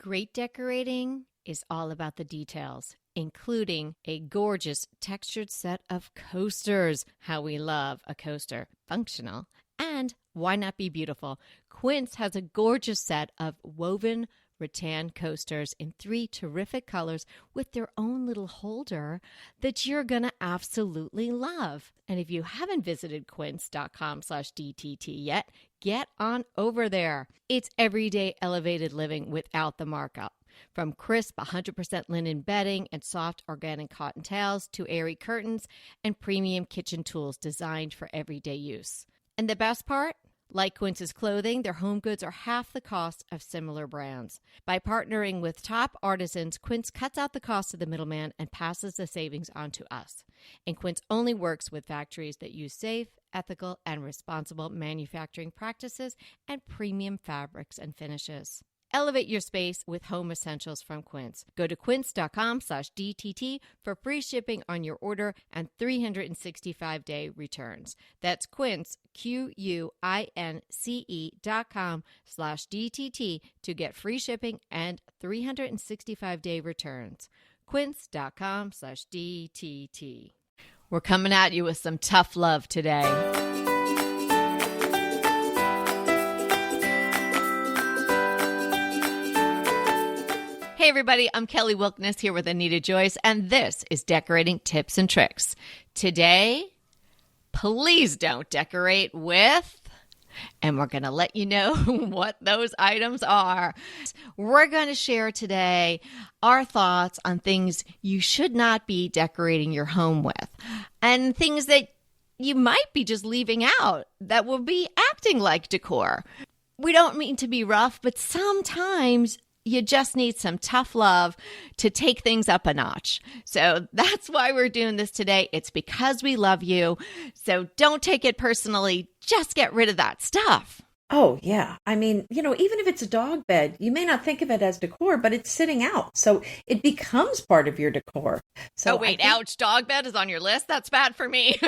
Great decorating is all about the details, including a gorgeous textured set of coasters. How we love a coaster. Functional. And why not be beautiful? Quince has a gorgeous set of woven rattan coasters in 3 terrific colors with their own little holder that you're going to absolutely love. And if you haven't visited quince.com/DTT yet, get on over there. It's everyday elevated living without the markup. From crisp 100% linen bedding and soft organic cotton towels to airy curtains and premium kitchen tools designed for everyday use. And the best part? Like Quince's clothing, their home goods are half the cost of similar brands. By partnering with top artisans, Quince cuts out the cost of the middleman and passes the savings on to us. And Quince only works with factories that use safe, ethical, and responsible manufacturing practices and premium fabrics and finishes. Elevate your space with home essentials from Quince. Go to quince.com/DTT for free shipping on your order and 365-day returns. That's Quince, QUINCE.com/DTT to get free shipping and 365-day returns. Quince.com/DTT. We're coming at you with some tough love today. Hey everybody, I'm Kelly Wilkness here with Anita Joyce, and this is Decorating Tips and Tricks. Today, please don't decorate with, and we're going to let you know what those items are. We're going to share today our thoughts on things you should not be decorating your home with, and things that you might be just leaving out that will be acting like decor. We don't mean to be rough, but sometimes you just need some tough love to take things up a notch. So that's why we're doing this today. It's because we love you. So don't take it personally. Just get rid of that stuff. Oh, yeah. I mean, even if it's a dog bed, you may not think of it as decor, but it's sitting out. So it becomes part of your decor. So ouch, dog bed is on your list? That's bad for me.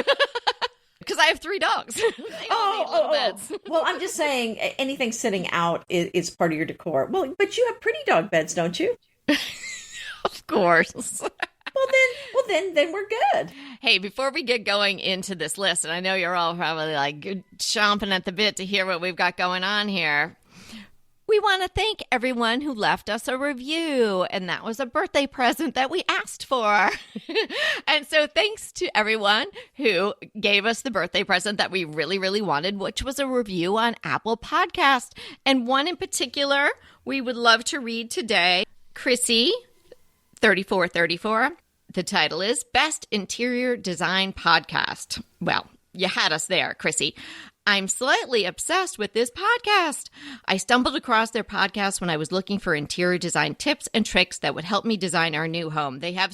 Because I have 3 dogs. They all need little beds. Well, I'm just saying anything sitting out is part of your decor. Well, but you have pretty dog beds, don't you? Of course. Well, then we're good. Hey, before we get going into this list, and I know you're all probably like chomping at the bit to hear what we've got going on here, we want to thank everyone who left us a review, and that was a birthday present that we asked for. And so thanks to everyone who gave us the birthday present that we really, really wanted, which was a review on Apple Podcast. And one in particular we would love to read today. Chrissy, 3434. The title is Best Interior Design Podcast. Well, you had us there, Chrissy. I'm slightly obsessed with this podcast. I stumbled across their podcast when I was looking for interior design tips and tricks that would help me design our new home. They have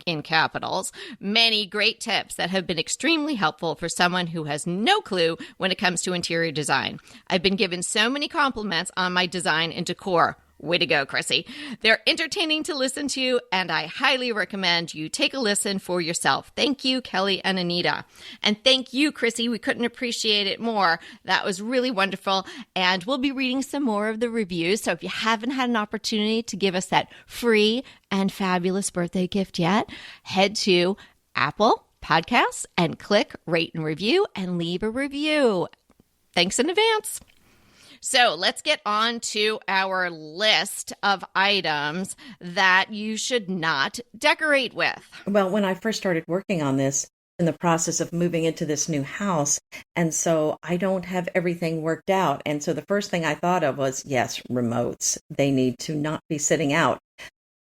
in capitals, many great tips that have been extremely helpful for someone who has no clue when it comes to interior design. I've been given so many compliments on my design and decor. Way to go, Chrissy. They're entertaining to listen to, and I highly recommend you take a listen for yourself. Thank you, Kelly and Anita. And thank you, Chrissy. We couldn't appreciate it more. That was really wonderful. And we'll be reading some more of the reviews. So if you haven't had an opportunity to give us that free and fabulous birthday gift yet, head to Apple Podcasts and click rate and review and leave a review. Thanks in advance. So let's get on to our list of items that you should not decorate with. Well, when I first started working on this, in the process of moving into this new house, and so I don't have everything worked out. And so the first thing I thought of was, yes, remotes. They need to not be sitting out.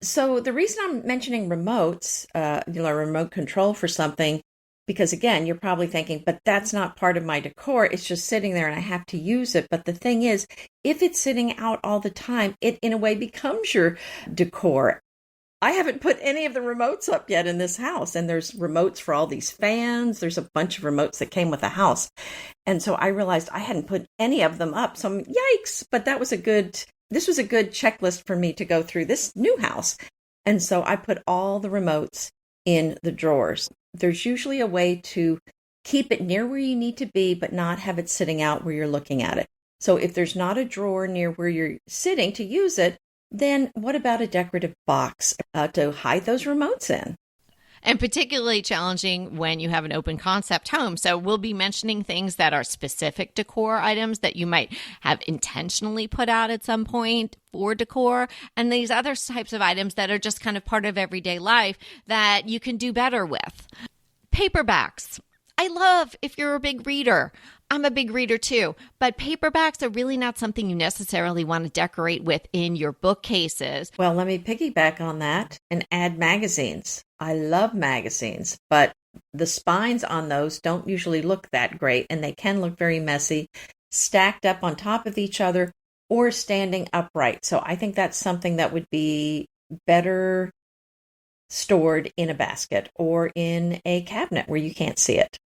So the reason I'm mentioning remotes, remote control for something, because again, you're probably thinking, but that's not part of my decor. It's just sitting there and I have to use it. But the thing is, if it's sitting out all the time, it in a way becomes your decor. I haven't put any of the remotes up yet in this house. And there's remotes for all these fans. There's a bunch of remotes that came with the house. And so I realized I hadn't put any of them up. So yikes, but this was a good checklist for me to go through this new house. And so I put all the remotes in the drawers. There's usually a way to keep it near where you need to be, but not have it sitting out where you're looking at it. So if there's not a drawer near where you're sitting to use it, Then what about a decorative box to hide those remotes in? And particularly challenging when you have an open concept home. So we'll be mentioning things that are specific decor items that you might have intentionally put out at some point for decor, and these other types of items that are just kind of part of everyday life that you can do better with. Paperbacks. I love if you're a big reader. I'm a big reader too, but paperbacks are really not something you necessarily want to decorate with in your bookcases. Well, let me piggyback on that and add magazines. I love magazines, but the spines on those don't usually look that great, and they can look very messy, stacked up on top of each other or standing upright. So I think that's something that would be better stored in a basket or in a cabinet where you can't see it.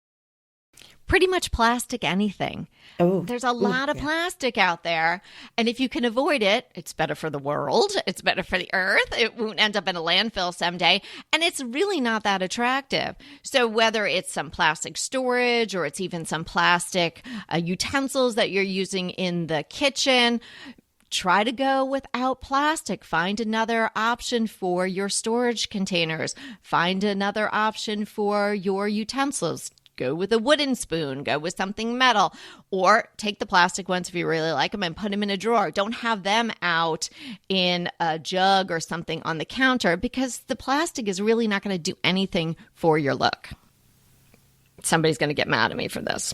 Pretty much plastic anything. Oh, there's a lot of plastic out there. And if you can avoid it, it's better for the world. It's better for the earth. It won't end up in a landfill someday. And it's really not that attractive. So whether it's some plastic storage or it's even some plastic utensils that you're using in the kitchen, try to go without plastic. Find another option for your storage containers. Find another option for your utensils. Go with a wooden spoon, go with something metal, or take the plastic ones if you really like them and put them in a drawer. Don't have them out in a jug or something on the counter because the plastic is really not going to do anything for your look. Somebody's going to get mad at me for this.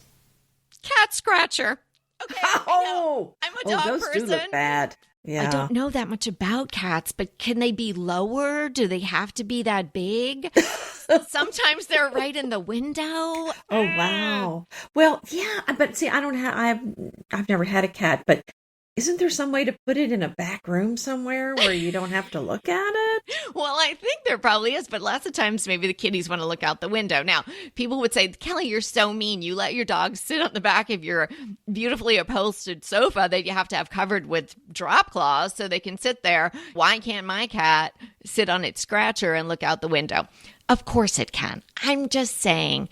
Cat scratcher. Okay, I'm a dog those person. Do look bad. Yeah. I don't know that much about cats, but can they be lower? Do they have to be that big? Sometimes they're right in the window. Oh, wow. Well, yeah, but see, I've never had a cat, but isn't there some way to put it in a back room somewhere where you don't have to look at it? Well, I think there probably is, but lots of times maybe the kitties want to look out the window. Now, people would say, Kelly, you're so mean. You let your dog sit on the back of your beautifully upholstered sofa that you have to have covered with drop claws so they can sit there. Why can't my cat sit on its scratcher and look out the window? Of course it can. I'm just saying,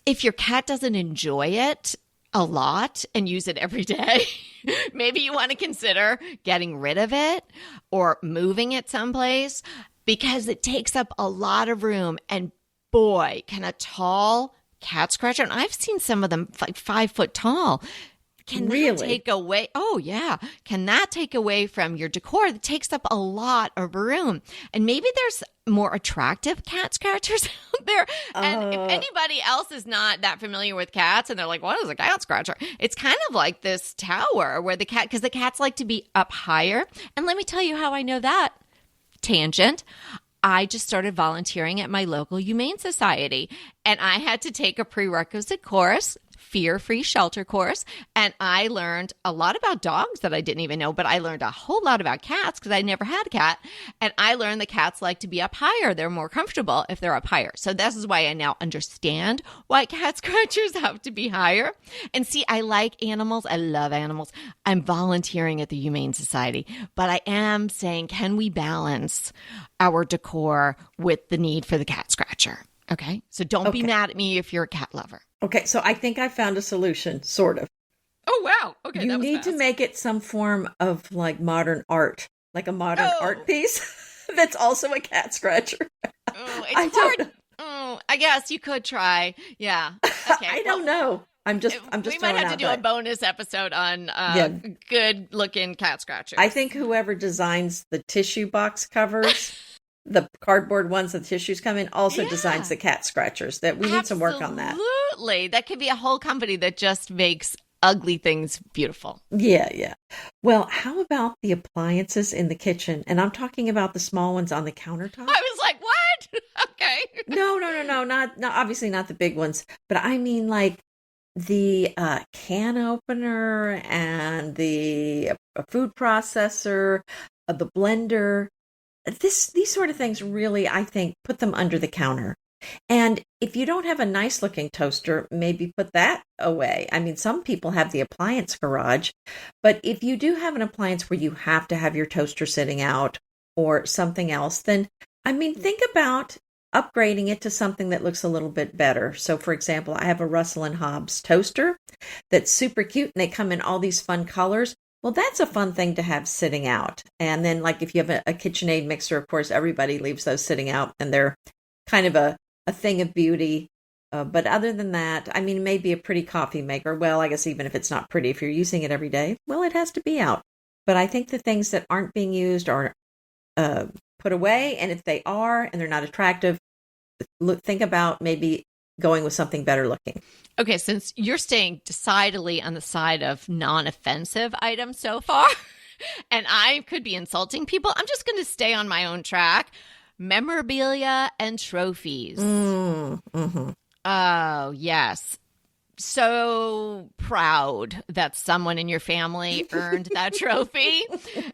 if your cat doesn't enjoy it a lot and use it every day, maybe you want to consider getting rid of it or moving it someplace because it takes up a lot of room. And boy, can a tall cat scratcher, and I've seen some of them like 5 foot tall. Can that take away? Oh, yeah. Can that take away from your decor? That takes up a lot of room. And maybe there's more attractive cat scratchers out there. And if anybody else is not that familiar with cats and they're like, what is a cat scratcher? It's kind of like this tower where because the cats like to be up higher. And let me tell you how I know that. Tangent. I just started volunteering at my local Humane Society, and I had to take a prerequisite course, fear-free shelter course, and I learned a lot about dogs that I didn't even know, but I learned a whole lot about cats because I never had a cat, and I learned the cats like to be up higher. They're more comfortable if they're up higher. So this is why I now understand why cat scratchers have to be higher. And see, I like animals. I love animals. I'm volunteering at the Humane Society, but I am saying, can we balance our decor with the need for the cat scratcher? Okay. So don't be mad at me if you're a cat lover. Okay. So I think I found a solution, sort of. Oh, wow. Okay. You need to make it some form of like modern art, like a modern art piece that's also a cat scratcher. Oh, it's hard. Oh, I guess you could try. Yeah. Okay. I don't know. I'm just. We might have to do a bonus episode on good looking cat scratchers. I think whoever designs the tissue box covers, the cardboard ones that the tissues come in, also designs the cat scratchers. That we need some work on that. Absolutely, that could be a whole company that just makes ugly things beautiful. Yeah. Well, how about the appliances in the kitchen? And I'm talking about the small ones on the countertop. I was like, what? Okay. No, not obviously not the big ones, but I mean like the can opener and the food processor, the blender. These sort of things really, I think, put them under the counter. And if you don't have a nice looking toaster, maybe put that away. I mean, some people have the appliance garage, but if you do have an appliance where you have to have your toaster sitting out or something else, then, I mean, think about upgrading it to something that looks a little bit better. So, for example, I have a Russell and Hobbs toaster that's super cute, and they come in all these fun colors. Well, that's a fun thing to have sitting out. And then, like, if you have a KitchenAid mixer, of course, everybody leaves those sitting out, and they're kind of a thing of beauty. But other than that, I mean, maybe a pretty coffee maker. Well, I guess even if it's not pretty, if you're using it every day, well, it has to be out. But I think the things that aren't being used are put away. And if they are and they're not attractive, think about maybe going with something better looking. Okay, since you're staying decidedly on the side of non-offensive items so far, and I could be insulting people, I'm just going to stay on my own track. Memorabilia and trophies. Mm-hmm. Oh, yes. So proud that someone in your family earned that trophy.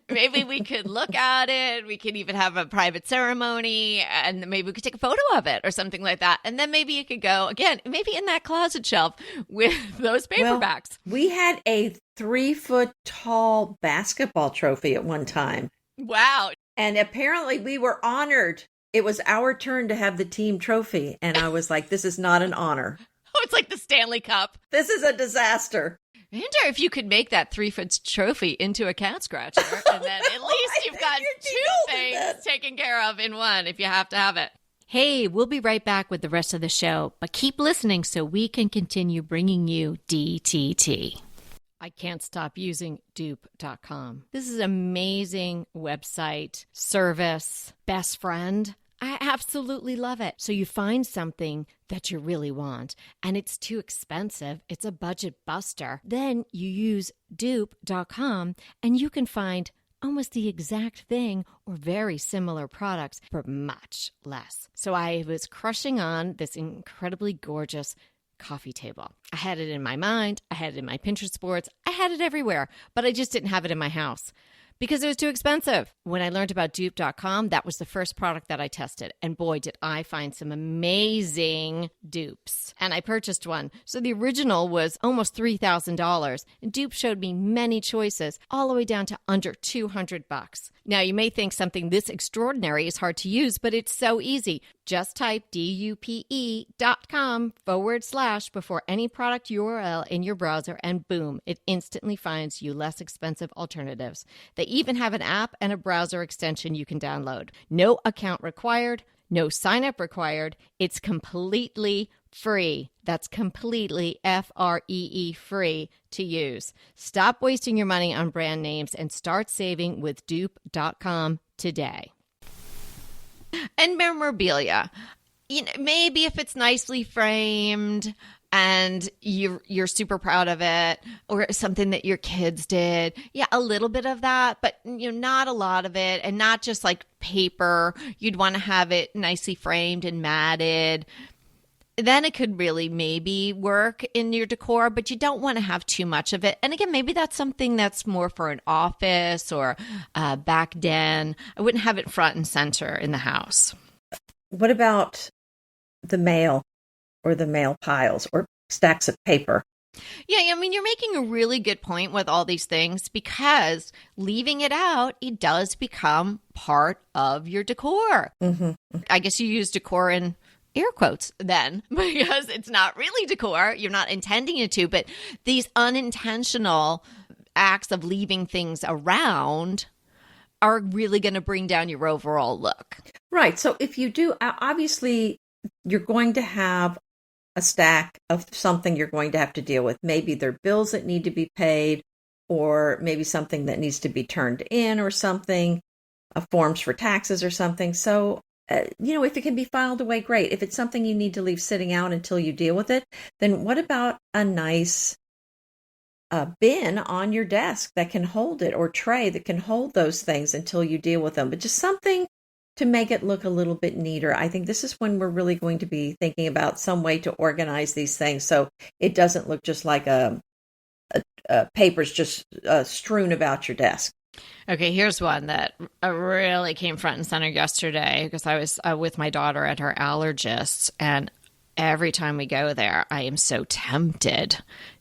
Maybe we could look at it. We could even have a private ceremony, and maybe we could take a photo of it or something like that. And then maybe you could go, again, maybe in that closet shelf with those paperbacks. Well, we had a 3-foot tall basketball trophy at one time. Wow. And apparently we were honored. It was our turn to have the team trophy. And I was like, this is not an honor. Oh, it's like the Stanley Cup. This is a disaster. I wonder if you could make that 3-foot trophy into a cat scratcher, and then at least you've got 2 things taken care of in one if you have to have it. Hey, we'll be right back with the rest of the show, but keep listening so we can continue bringing you DTT. I can't stop using dupe.com. This is an amazing website, service, best friend. I absolutely love it. So you find something that you really want and it's too expensive. It's a budget buster. Then you use dupe.com and you can find almost the exact thing or very similar products for much less. So I was crushing on this incredibly gorgeous coffee table. I had it in my mind. I had it in my Pinterest boards. I had it everywhere, but I just didn't have it in my house because it was too expensive. When I learned about dupe.com, that was the first product that I tested. And boy, did I find some amazing dupes. And I purchased one. So the original was almost $3,000. And Dupe showed me many choices, all the way down to under $200. Now, you may think something this extraordinary is hard to use, but it's so easy. Just type dupe.com / before any product URL in your browser, and boom, it instantly finds you less expensive alternatives. They even have an app and a browser extension you can download. No account required, no sign up required. It's completely free. That's completely free free to use. Stop wasting your money on brand names and start saving with dupe.com today. And memorabilia. You know, maybe if it's nicely framed and you're super proud of it, or something that your kids did. Yeah, a little bit of that, but not a lot of it, and not just like paper. You'd want to have it nicely framed and matted. Then it could really maybe work in your decor, but you don't want to have too much of it. And again, maybe that's something that's more for an office or a back den. I wouldn't have it front and center in the house. What about the mail or the mail piles or stacks of paper? Yeah, I mean, you're making a really good point with all these things, because leaving it out, it does become part of your decor. Mm-hmm. I guess you use decor in air quotes then, because it's not really decor. You're not intending it to, but these unintentional acts of leaving things around are really going to bring down your overall look. Right. So if you do, obviously, you're going to have a stack of something you're going to have to deal with. Maybe there are bills that need to be paid, or maybe something that needs to be turned in or something, forms for taxes or something. So, if it can be filed away, great. If it's something you need to leave sitting out until you deal with it, then what about a nice bin on your desk that can hold it, or tray that can hold those things until you deal with them? But just something to make it look a little bit neater. I think this is when we're really going to be thinking about some way to organize these things so it doesn't look just like a papers just strewn about your desk. Okay, here's one that really came front and center yesterday, because I was with my daughter at her allergist's, and every time we go there, I am so tempted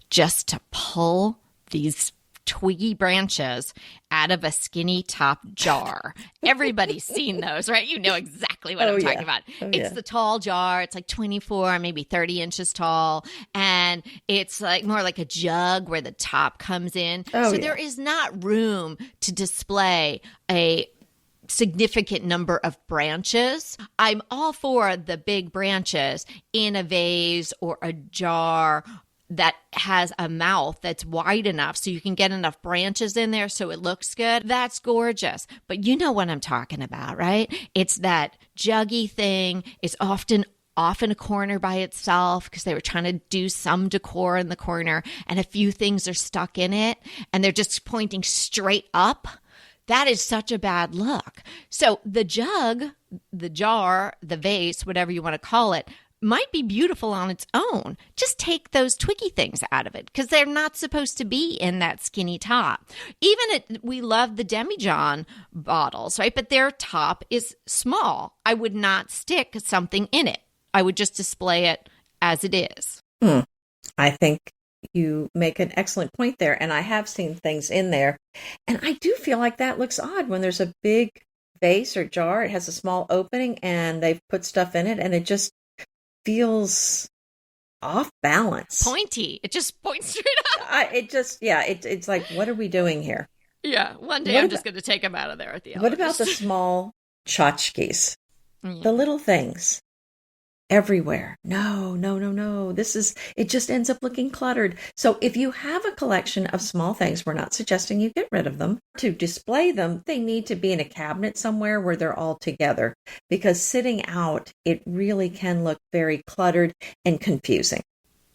just to pull these twiggy branches out of a skinny top jar. Everybody's seen those, right? You know exactly what I'm talking about. It's the tall jar. It's like 24, maybe 30 inches tall. And it's like more like a jug where the top comes in. There is not room to display a significant number of branches. I'm all for the big branches in a vase or a jar that has a mouth that's wide enough so you can get enough branches in there so it looks good. That's gorgeous. But you know what I'm talking about, right? It's that juggy thing. It's often off in a corner by itself because they were trying to do some decor in the corner and a few things are stuck in it and they're just pointing straight up. That is such a bad look. So the jug, the jar, the vase, whatever you want to call it, might be beautiful on its own. Just take those twiggy things out of it because they're not supposed to be in that skinny top. We love the Demijohn bottles, right? But their top is small. I would not stick something in it. I would just display it as it is. I think you make an excellent point there. And I have seen things in there. And I do feel like that looks odd when there's a big vase or jar. It has a small opening and they've put stuff in it and it just feels off balance. Pointy. It just points straight up. It's like, what are we doing here? Yeah. One day I'm just going to take them out of there at the What about the small tchotchkes? The little things everywhere. No. It just ends up looking cluttered. So if you have a collection of small things, we're not suggesting you get rid of them. To display them, they need to be in a cabinet somewhere where they're all together because sitting out, it really can look very cluttered and confusing.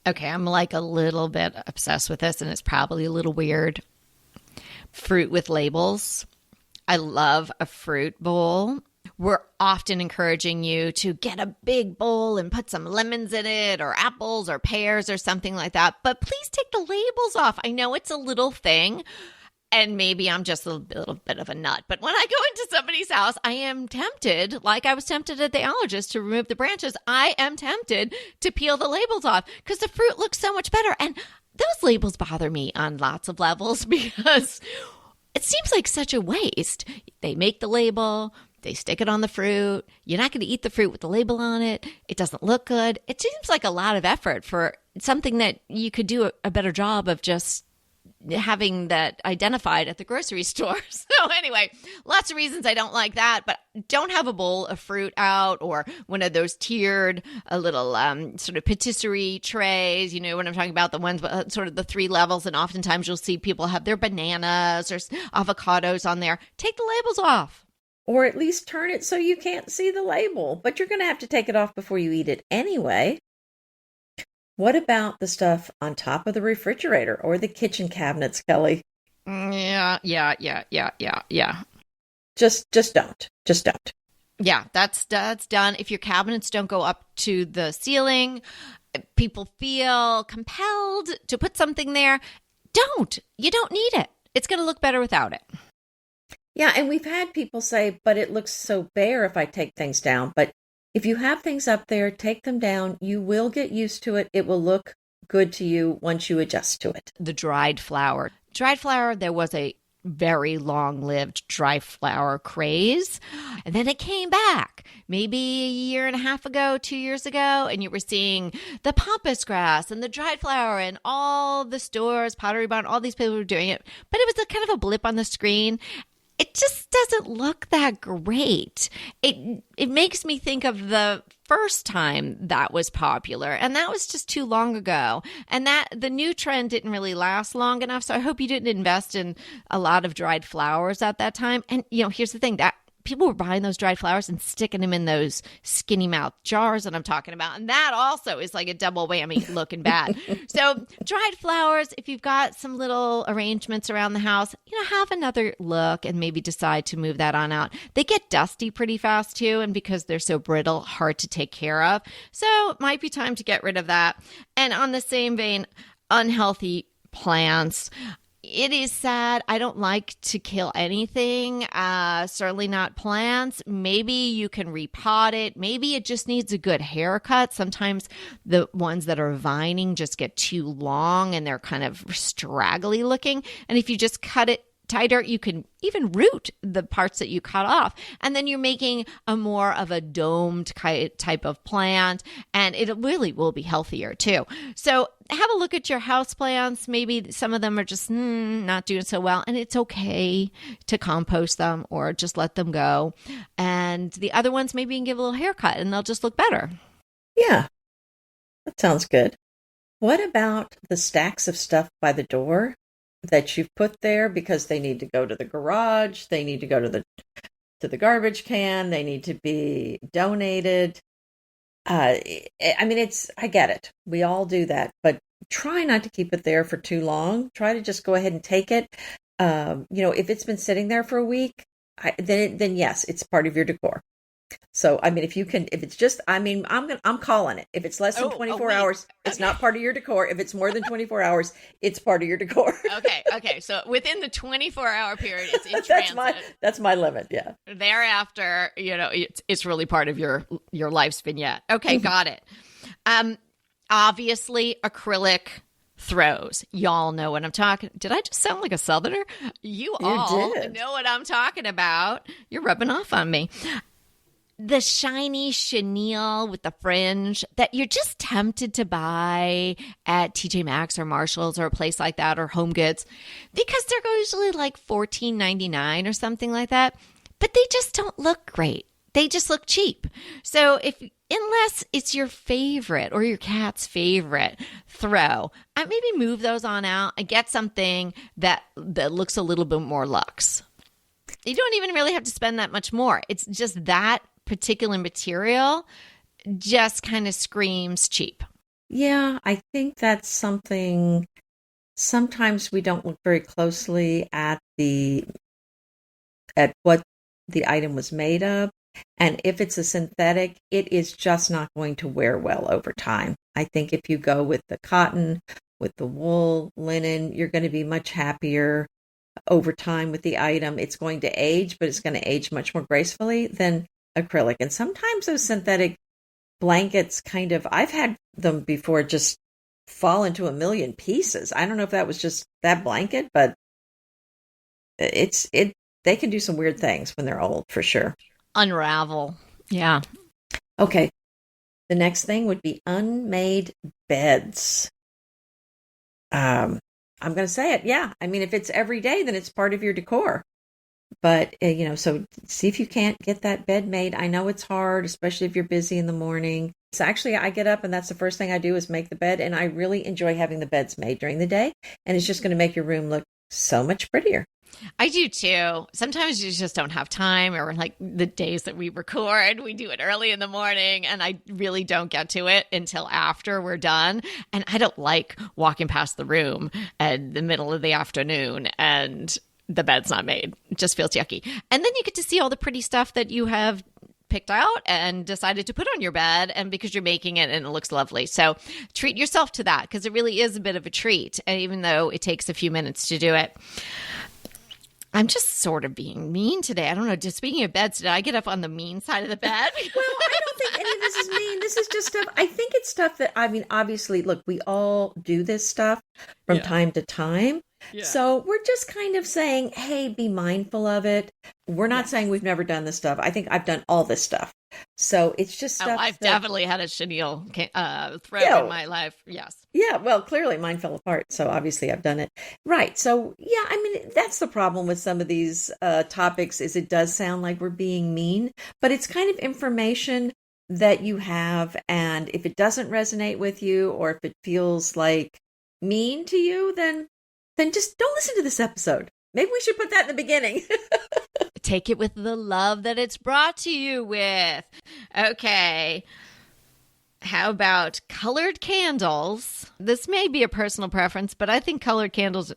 Okay, I'm like a little bit obsessed with this and it's probably a little weird. Fruit with labels. I love a fruit bowl. We're often encouraging you to get a big bowl and put some lemons in it or apples or pears or something like that. But please take the labels off. I know it's a little thing and maybe I'm just a little bit of a nut. But when I go into somebody's house, I am tempted, like I was tempted at the allergist to remove the branches. I am tempted to peel the labels off because the fruit looks so much better. And those labels bother me on lots of levels because it seems like such a waste. They make the label. They stick it on the fruit. You're not going to eat the fruit with the label on it. It doesn't look good. It seems like a lot of effort for something that you could do a better job of just having that identified at the grocery store. So anyway, lots of reasons I don't like that, but don't have a bowl of fruit out or one of those tiered, a little sort of patisserie trays. You know what I'm talking about? The ones, sort of the 3 levels. And oftentimes you'll see people have their bananas or avocados on there. Take the labels off. Or at least turn it so you can't see the label. But you're going to have to take it off before you eat it anyway. What about the stuff on top of the refrigerator or the kitchen cabinets, Kelly? Yeah. Just don't. Just don't. Yeah, that's done. If your cabinets don't go up to the ceiling, people feel compelled to put something there. Don't. You don't need it. It's going to look better without it. Yeah, and we've had people say, but it looks so bare if I take things down. But if you have things up there, take them down. You will get used to it. It will look good to you once you adjust to it. The dried flower. Dried flower, there was a very long-lived dry flower craze. And then it came back maybe a year and a half ago, 2 years ago, and you were seeing the pampas grass and the dried flower and all the stores, Pottery Barn, all these people were doing it. But it was a kind of a blip on the screen. It just doesn't look that great. It makes me think of the first time that was popular, and that was just too long ago. And that the new trend didn't really last long enough, so I hope you didn't invest in a lot of dried flowers at that time. And, here's the thing, that people were buying those dried flowers and sticking them in those skinny mouth jars that I'm talking about. And that also is like a double whammy looking bad. So dried flowers, if you've got some little arrangements around the house, have another look and maybe decide to move that on out. They get dusty pretty fast too. And because they're so brittle, hard to take care of. So it might be time to get rid of that. And on the same vein, unhealthy plants. It is sad. I don't like to kill anything, certainly not plants. Maybe you can repot it. Maybe it just needs a good haircut. Sometimes the ones that are vining just get too long and they're kind of straggly looking. And if you just cut it tighter, you can even root the parts that you cut off. And then you're making a more of a domed type of plant, and it really will be healthier too. So have a look at your house plants. Maybe some of them are just not doing so well, and it's okay to compost them or just let them go. And the other ones, maybe you can give a little haircut and they'll just look better. Yeah, that sounds good. What about the stacks of stuff by the door that you've put there because they need to go to the garage, they need to go to the garbage can, they need to be donated? I mean, I get it. We all do that, but try not to keep it there for too long. Try to just go ahead and take it. If it's been sitting there for a week, then yes, it's part of your decor. So, I mean, if it's just, I mean, I'm calling it. If it's less than 24 hours, it's not part of your decor. If it's more than 24 hours, it's part of your decor. Okay. So within the 24-hour period, it's in transit. That's my limit. Yeah. Thereafter, it's really part of your life's vignette. Okay, got it. Obviously, acrylic throws. Y'all know what I'm talking. Did I just sound like a Southerner? You all did. Know what I'm talking about. You're rubbing off on me. The shiny chenille with the fringe that you're just tempted to buy at TJ Maxx or Marshall's or a place like that, or Home Goods, because they're usually like $14.99 or something like that, but they just don't look great. They just look cheap. So unless it's your favorite or your cat's favorite throw, maybe move those on out and get something that looks a little bit more luxe. You don't even really have to spend that much more. It's just that particular material just kind of screams cheap. Yeah, I think that's something. Sometimes we don't look very closely at what the item was made of. And if it's a synthetic, it is just not going to wear well over time. I think if you go with the cotton, with the wool, linen, you're going to be much happier over time with the item. It's going to age, but it's going to age much more gracefully than acrylic. And sometimes those synthetic blankets I've had them before just fall into a million pieces. I don't know if that was just that blanket, but they can do some weird things when they're old, for sure. Unravel. Yeah. Okay. The next thing would be unmade beds. I'm going to say it. Yeah. I mean, if it's every day, then it's part of your decor. But, so see if you can't get that bed made. I know it's hard, especially if you're busy in the morning. So actually, I get up and that's the first thing I do is make the bed. And I really enjoy having the beds made during the day. And it's just going to make your room look so much prettier. I do too. Sometimes you just don't have time, or like the days that we record, we do it early in the morning and I really don't get to it until after we're done. And I don't like walking past the room at the middle of the afternoon and the bed's not made. It just feels yucky. And then you get to see all the pretty stuff that you have picked out and decided to put on your bed, and because you're making it and it looks lovely. So treat yourself to that, because it really is a bit of a treat, even though it takes a few minutes to do it. I'm just sort of being mean today. I don't know. Just speaking of beds, did I get up on the mean side of the bed? Well, I don't think any of this is mean. This is just stuff. I think it's stuff that, I mean, obviously, look, we all do this stuff from time to time. Yeah. So we're just kind of saying, hey, be mindful of it. We're not saying we've never done this stuff. I think I've done all this stuff. So it's just stuff. I've definitely had a chenille throw in my life. Yes. Yeah. Well, clearly mine fell apart. So obviously I've done it. Right. So, yeah, I mean, that's the problem with some of these topics is it does sound like we're being mean, but it's kind of information that you have. And if it doesn't resonate with you, or if it feels like mean to you, then just don't listen to this episode. Maybe we should put that in the beginning. Take it with the love that it's brought to you with. Okay. How about colored candles? This may be a personal preference, but I think colored candles,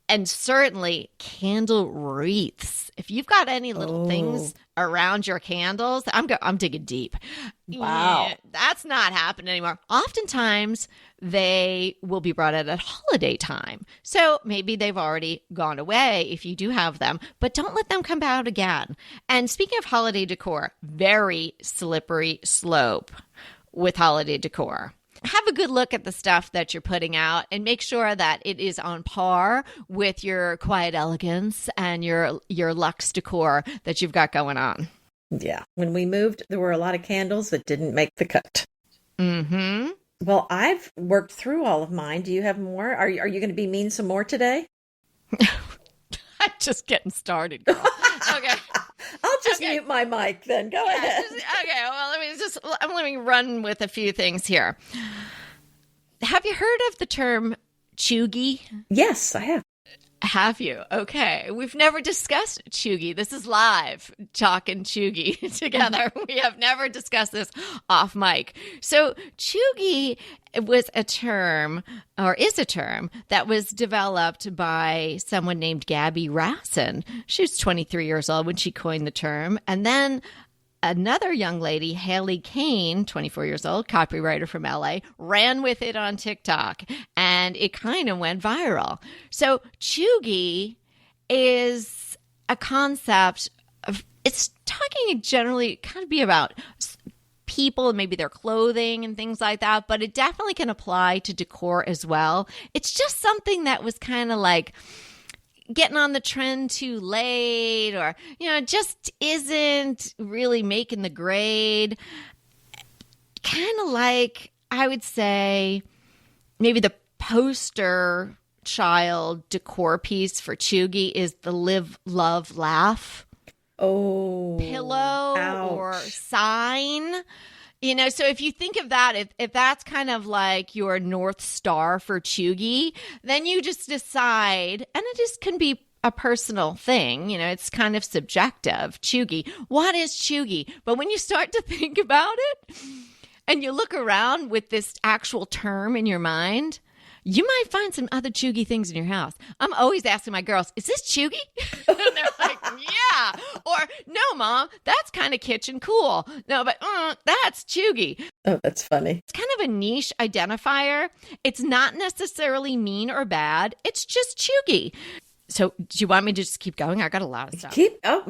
And certainly candle wreaths. If you've got any little things around your candles, I'm digging deep. Wow. Yeah, that's not happening anymore. Oftentimes, they will be brought out at holiday time. So maybe they've already gone away if you do have them, but don't let them come out again. And speaking of holiday decor, very slippery slope with holiday decor. Have a good look at the stuff that you're putting out and make sure that it is on par with your quiet elegance and your luxe decor that you've got going on. Yeah. When we moved, there were a lot of candles that didn't make the cut. Mm-hmm. Well, I've worked through all of mine. Do you have more? Are you going to be mean some more today? I'm just getting started, girl. Okay. I'll just mute my mic then. Go ahead. Well, let me run with a few things here. Have you heard of the term Cheugy? Yes, I have. Have you? Okay. We've never discussed Cheugy. This is live, talking Cheugy together. We have never discussed this off mic. So Cheugy was a term, or is a term, that was developed by someone named Gabby Rassin. She was 23 years old when she coined the term. And then another young lady, Haley Kane, 24 years old, copywriter from LA, ran with it on TikTok, and it kind of went viral. So Cheugy is a concept of, it's talking generally kind of be about people and maybe their clothing and things like that, but it definitely can apply to decor as well. It's just something that was kind of like getting on the trend too late, or, just isn't really making the grade. Kind of like, I would say, maybe the poster child decor piece for Cheugy is the live, love, laugh pillow. Ouch. Or sign. So if you think of that, if that's kind of like your North Star for Cheugy, then you just decide, and it just can be a personal thing, it's kind of subjective. Cheugy, what is Cheugy? But when you start to think about it and you look around with this actual term in your mind, you might find some other Cheugy things in your house. I'm always asking my girls, is this Cheugy? And they're like, yeah. Or, no, Mom, that's kind of kitchen cool. No, but that's Cheugy. Oh, that's funny. It's kind of a niche identifier. It's not necessarily mean or bad. It's just Cheugy. So do you want me to just keep going? I got a lot of stuff.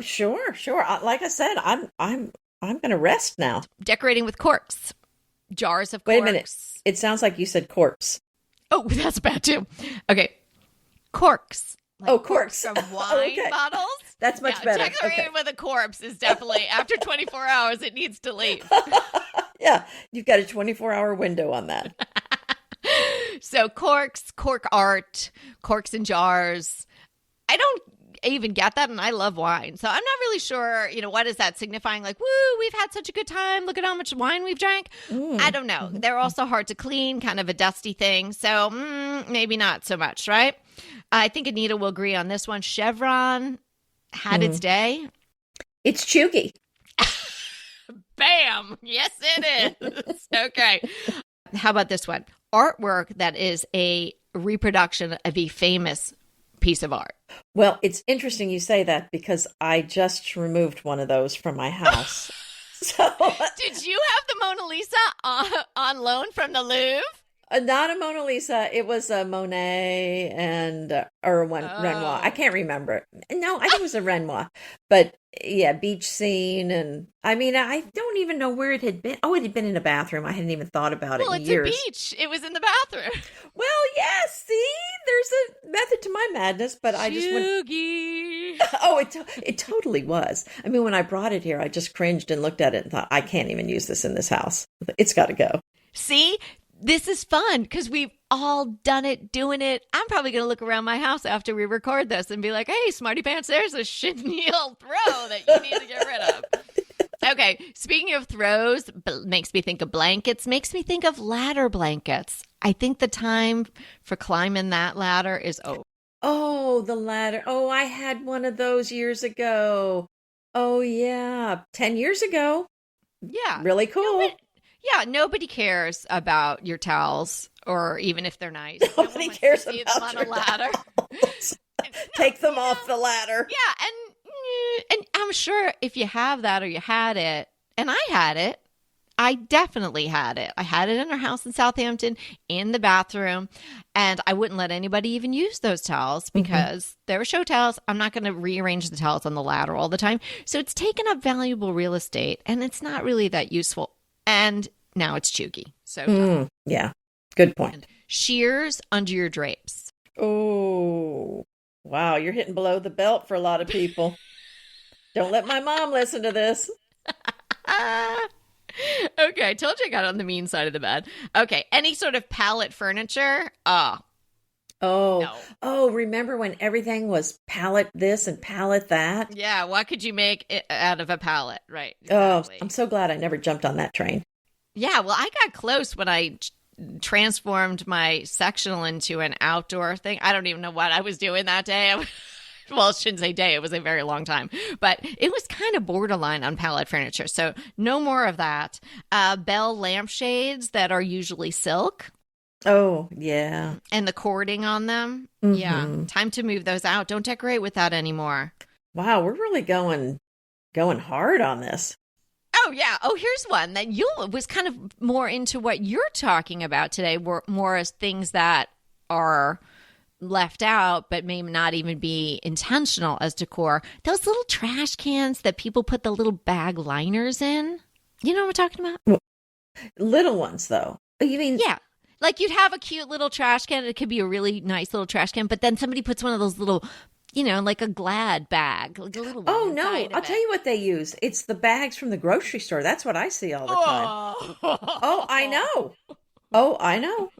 Sure. Like I said, I'm going to rest now. Decorating with corks. Jars of corks. Wait a minute. It sounds like you said corpse. Oh, that's bad too. Okay. Corks. Like corks from wine bottles. That's much better. Decorating with a corpse is definitely, after 24 hours, it needs to leave. Yeah, you've got a 24-hour window on that. So corks, cork art, corks in jars. I don't even get that, and I love wine. So I'm not really sure, what is that signifying? Like, woo, we've had such a good time. Look at how much wine we've drank. I don't know. They're also hard to clean, kind of a dusty thing. So maybe not so much, right? I think Anita will agree on this one. Chevron had its day. It's Cheugy. Bam. Yes, it is. Okay. How about this one? Artwork that is a reproduction of a famous piece of art. Well, it's interesting you say that because I just removed one of those from my house. So, did you have the Mona Lisa on loan from the Louvre? Not a Mona Lisa. It was a Monet and Renoir. I can't remember. No, I think it was a Renoir. But yeah, beach scene. And I mean, I don't even know where it had been. Oh, it had been in a bathroom. I hadn't even thought about it in years. Well, it's a beach. It was in the bathroom. Well, yes. See, there's a method to my madness. But I just went. Oh, it totally was. I mean, when I brought it here, I just cringed and looked at it and thought, I can't even use this in this house. It's got to go. See? This is fun because we've all done it, doing it. I'm probably going to look around my house after we record this and be like, hey, Smarty Pants, there's a chenille throw that you need to get rid of. Okay, speaking of throws, makes me think of blankets, makes me think of ladder blankets. I think the time for climbing that ladder is over. Oh, the ladder. Oh, I had one of those years ago. Oh, yeah. 10 years ago. Yeah. Really cool. Nobody cares about your towels, or even if they're nice. Nobody cares about them on a ladder. Take them off the ladder. Yeah, and I'm sure if you have that or you had it, and I had it, I definitely had it. I had it in our house in Southampton in the bathroom, and I wouldn't let anybody even use those towels because they were show towels. I'm not going to rearrange the towels on the ladder all the time. So it's taken up valuable real estate, and it's not really that useful. And now it's Cheugy. So yeah, good point. And shears under your drapes. Oh, wow. You're hitting below the belt for a lot of people. Don't let my mom listen to this. Okay, I told you I got on the mean side of the bed. Okay, any sort of pallet furniture? Oh, no. Remember when everything was pallet this and pallet that? Yeah, what could you make out of a pallet? Right. Exactly. Oh, I'm so glad I never jumped on that train. Yeah, well, I got close when I transformed my sectional into an outdoor thing. I don't even know what I was doing that day. Well, I shouldn't say day. It was a very long time. But it was kind of borderline on pallet furniture. So no more of that. Bell lampshades that are usually silk. Oh, yeah. And the cording on them. Yeah. Time to move those out. Don't decorate with that anymore. Wow, we're really going hard on this. Oh, yeah. Oh, here's one that you was kind of more into what you're talking about today, more as things that are left out but may not even be intentional as decor. Those little trash cans that people put the little bag liners in. You know what I'm talking about? Little ones, though. You mean... Yeah. Like you'd have a cute little trash can. It could be a really nice little trash can, but then somebody puts one of those little, like a Glad bag. Like a little I'll tell you what they use. It's the bags from the grocery store. That's what I see all the time. Oh, I know.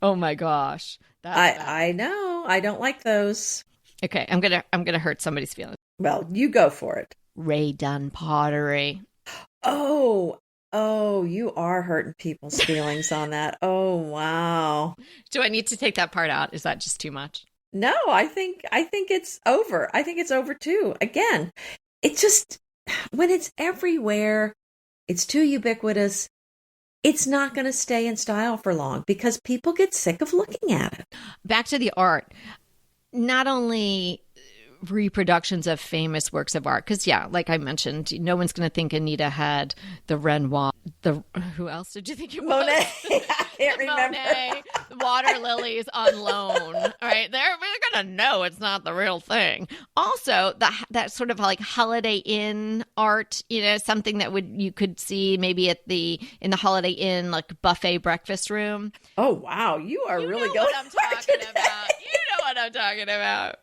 Oh my gosh. I know. I don't like those. Okay, I'm gonna hurt somebody's feelings. Well, you go for it. Ray Dunn pottery. Oh, you are hurting people's feelings on that. Oh, wow. Do I need to take that part out? Is that just too much? No, I think it's over. I think it's over too. Again, it's just when it's everywhere, it's too ubiquitous. It's not going to stay in style for long because people get sick of looking at it. Back to the art. Not only reproductions of famous works of art, because like I mentioned, no one's going to think Anita had the Renoir. Who else did you think it was? Monet. I can't remember. Monet, water lilies on loan. All right, they're going to know it's not the real thing. Also, that sort of like Holiday Inn art, something that you could see maybe in the Holiday Inn like buffet breakfast room. Oh wow, you are really going. What I'm talking about. You know what I'm talking about.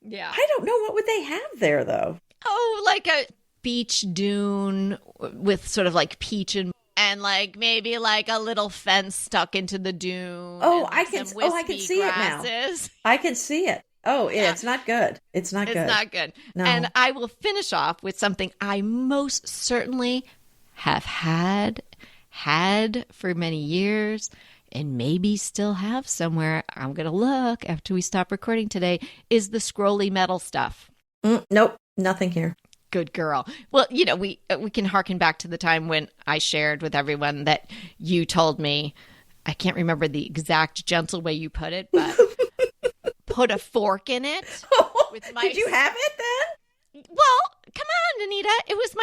Yeah. I don't know. What would they have there, though? Oh, like a beach dune with sort of like peach and like maybe like a little fence stuck into the dune. Oh, I can see grasses. it now. I can see it. Oh, yeah. It's not good. It's not good. No. And I will finish off with something I most certainly have had for many years. And maybe still have somewhere, I'm going to look after we stop recording today, is the scrolly metal stuff. Nope, nothing here. Good girl. Well, we can harken back to the time when I shared with everyone that you told me, I can't remember the exact gentle way you put it, but put a fork in it. Did you have it then? Well, come on, Anita. It was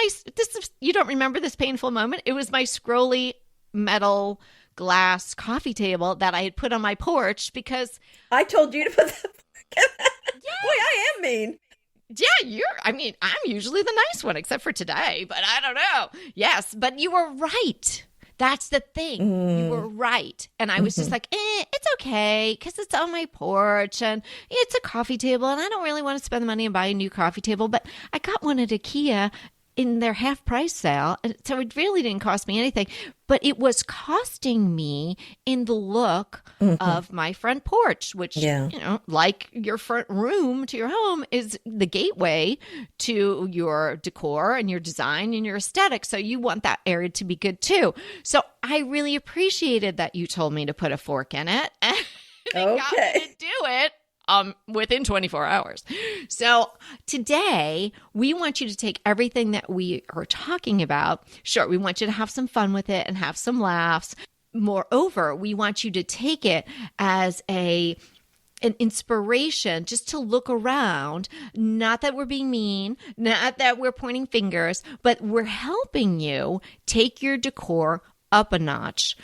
you don't remember this painful moment? It was my scrolly metal glass coffee table that I had put on my porch because I told you to put the fork in it. Boy, I am mean. Yeah, I'm usually the nice one except for today, but I don't know. Yes, but you were right. That's the thing. You were right. And I was just like, it's okay because it's on my porch and it's a coffee table and I don't really want to spend the money and buy a new coffee table, but I got one at IKEA in their half price sale. So it really didn't cost me anything, but it was costing me in the look of my front porch, which, like your front room to your home is the gateway to your decor and your design and your aesthetic. So you want that area to be good too. So I really appreciated that you told me to put a fork in it and got me to do it. Within 24 hours. So today, we want you to take everything that we are talking about. Sure, we want you to have some fun with it and have some laughs. Moreover, we want you to take it as a an inspiration just to look around. Not that we're being mean, not that we're pointing fingers, but we're helping you take your decor up a notch.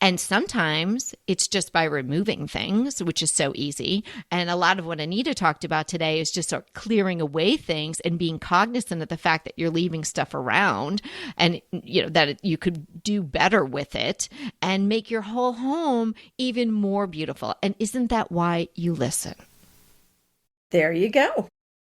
And sometimes it's just by removing things, which is so easy. And a lot of what Anita talked about today is just sort of clearing away things and being cognizant of the fact that you're leaving stuff around and, you know, that you could do better with it and make your whole home even more beautiful. And isn't that why you listen? There you go.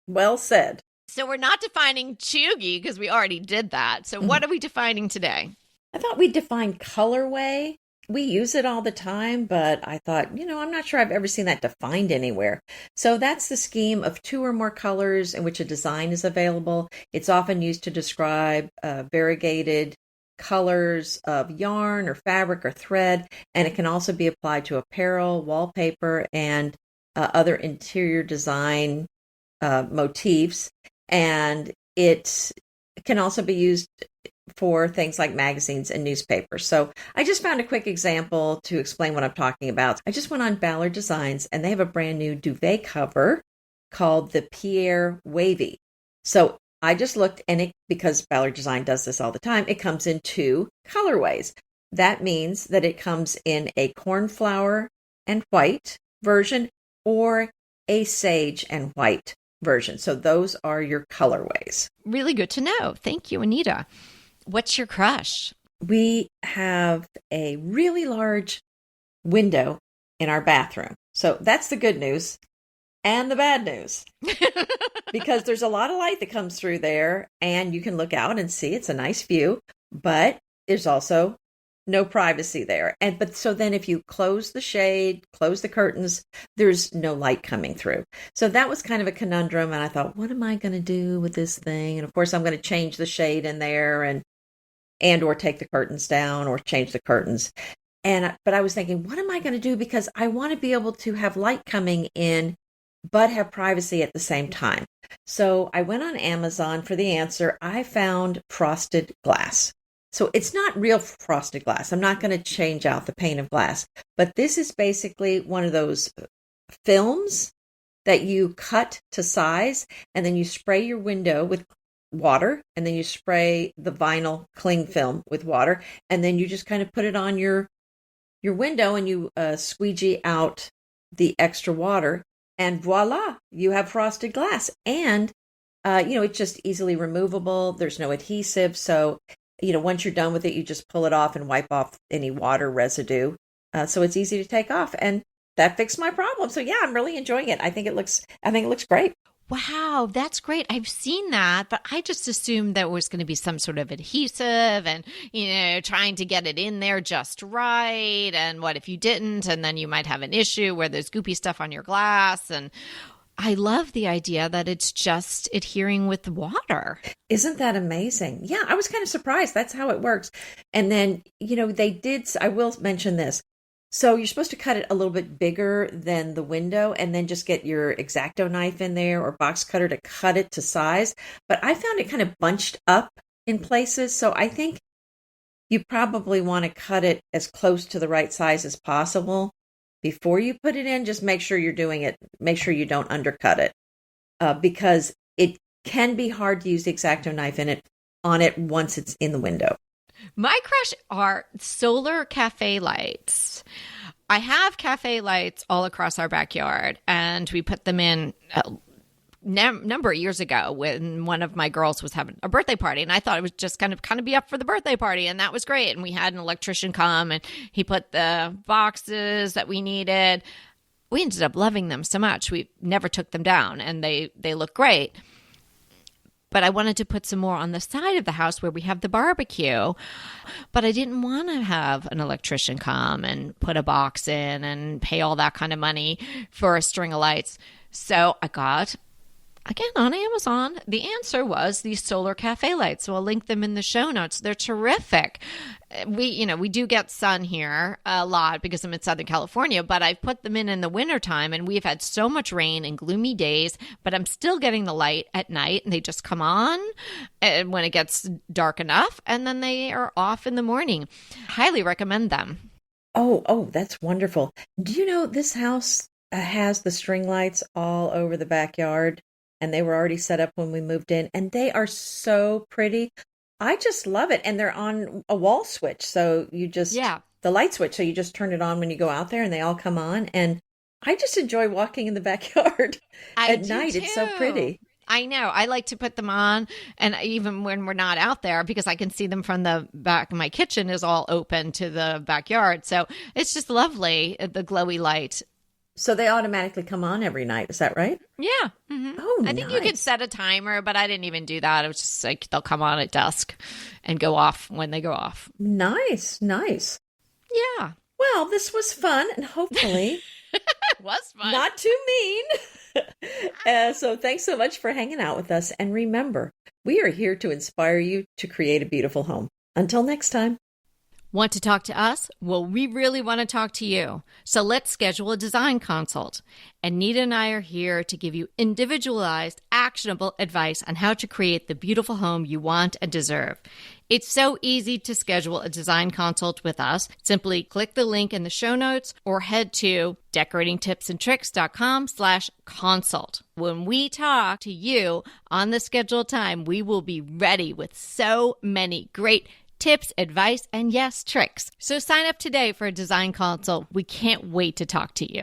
Well said. So we're not defining Cheugy because we already did that. So what are we defining today? I thought we'd define colorway. We use it all the time, but I thought, I'm not sure I've ever seen that defined anywhere. So that's the scheme of 2 or more colors in which a design is available. It's often used to describe variegated colors of yarn or fabric or thread, and it can also be applied to apparel, wallpaper, and other interior design motifs. And it can also be used for things like magazines and newspapers. So I just found a quick example to explain what I'm talking about. I just went on Ballard Designs, and they have a brand new duvet cover called the Pierre Wavy. So I just looked, and because Ballard Design does this all the time, it comes in 2 colorways. That means that it comes in a cornflower and white version or a sage and white version. So those are your colorways. Really good to know. Thank you, Anita. What's your crush? We have a really large window in our bathroom. So that's the good news and the bad news. Because there's a lot of light that comes through there, and you can look out and see it's a nice view, but there's also no privacy there. So then if you close the shade, close the curtains, there's no light coming through. So that was kind of a conundrum, and I thought, what am I going to do with this thing? And of course, I'm going to change the shade in there and or take the curtains down or change the curtains. But I was thinking, what am I going to do? Because I want to be able to have light coming in, but have privacy at the same time. So I went on Amazon for the answer. I found frosted glass. So it's not real frosted glass. I'm not going to change out the pane of glass, but this is basically one of those films that you cut to size, and then you spray your window with water, and then you spray the vinyl cling film with water, and then you just kind of put it on your window, and you squeegee out the extra water, and voila, you have frosted glass. And it's just easily removable. There's no adhesive, so once you're done with it, you just pull it off and wipe off any water residue. So it's easy to take off, and that fixed my problem. So yeah, I'm really enjoying it. I think it looks great. Wow, that's great. I've seen that, but I just assumed there was going to be some sort of adhesive and, trying to get it in there just right. And what if you didn't? And then you might have an issue where there's goopy stuff on your glass. And I love the idea that it's just adhering with the water. Isn't that amazing? Yeah, I was kind of surprised. That's how it works. And then, I will mention this. So you're supposed to cut it a little bit bigger than the window, and then just get your X-Acto knife in there or box cutter to cut it to size. But I found it kind of bunched up in places. So I think you probably want to cut it as close to the right size as possible before you put it in. Just make sure you're doing it. Make sure you don't undercut it, because it can be hard to use the X-Acto knife on it once it's in the window. My crush are solar cafe lights. I have cafe lights all across our backyard, and we put them in a number of years ago when one of my girls was having a birthday party, and I thought it was just kind of be up for the birthday party, and that was great. And we had an electrician come, and he put the boxes that we needed. We ended up loving them so much. We never took them down, and they look great. But I wanted to put some more on the side of the house where we have the barbecue. But I didn't want to have an electrician come and put a box in and pay all that kind of money for a string of lights. So I got, again, on Amazon, the answer was these solar cafe lights. So I'll link them in the show notes. They're terrific. We do get sun here a lot because I'm in Southern California, but I've put them in the wintertime, and we've had so much rain and gloomy days, but I'm still getting the light at night, and they just come on when it gets dark enough, and then they are off in the morning. Highly recommend them. Oh, that's wonderful. Do you know this house has the string lights all over the backyard, and they were already set up when we moved in, and they are so pretty. I just love it. And they're on a wall switch. So you just, the light switch. So you just turn it on when you go out there and they all come on. And I just enjoy walking in the backyard at night. It's so pretty. I know. I like to put them on, and even when we're not out there, because I can see them from the back. My kitchen is all open to the backyard. So it's just lovely, the glowy light. So they automatically come on every night. Is that right? Yeah. Mm-hmm. Oh, I think you could set a timer, but I didn't even do that. It was just like they'll come on at dusk and go off when they go off. Nice. Yeah. Well, this was fun, and hopefully it was fun. Not too mean. So thanks so much for hanging out with us. And remember, we are here to inspire you to create a beautiful home. Until next time. Want to talk to us? Well, we really want to talk to you. So let's schedule a design consult. Anita and I are here to give you individualized, actionable advice on how to create the beautiful home you want and deserve. It's so easy to schedule a design consult with us. Simply click the link in the show notes or head to decoratingtipsandtricks.com/consult. When we talk to you on the scheduled time, we will be ready with so many great tips, advice, and yes, tricks. So sign up today for a design consult. We can't wait to talk to you.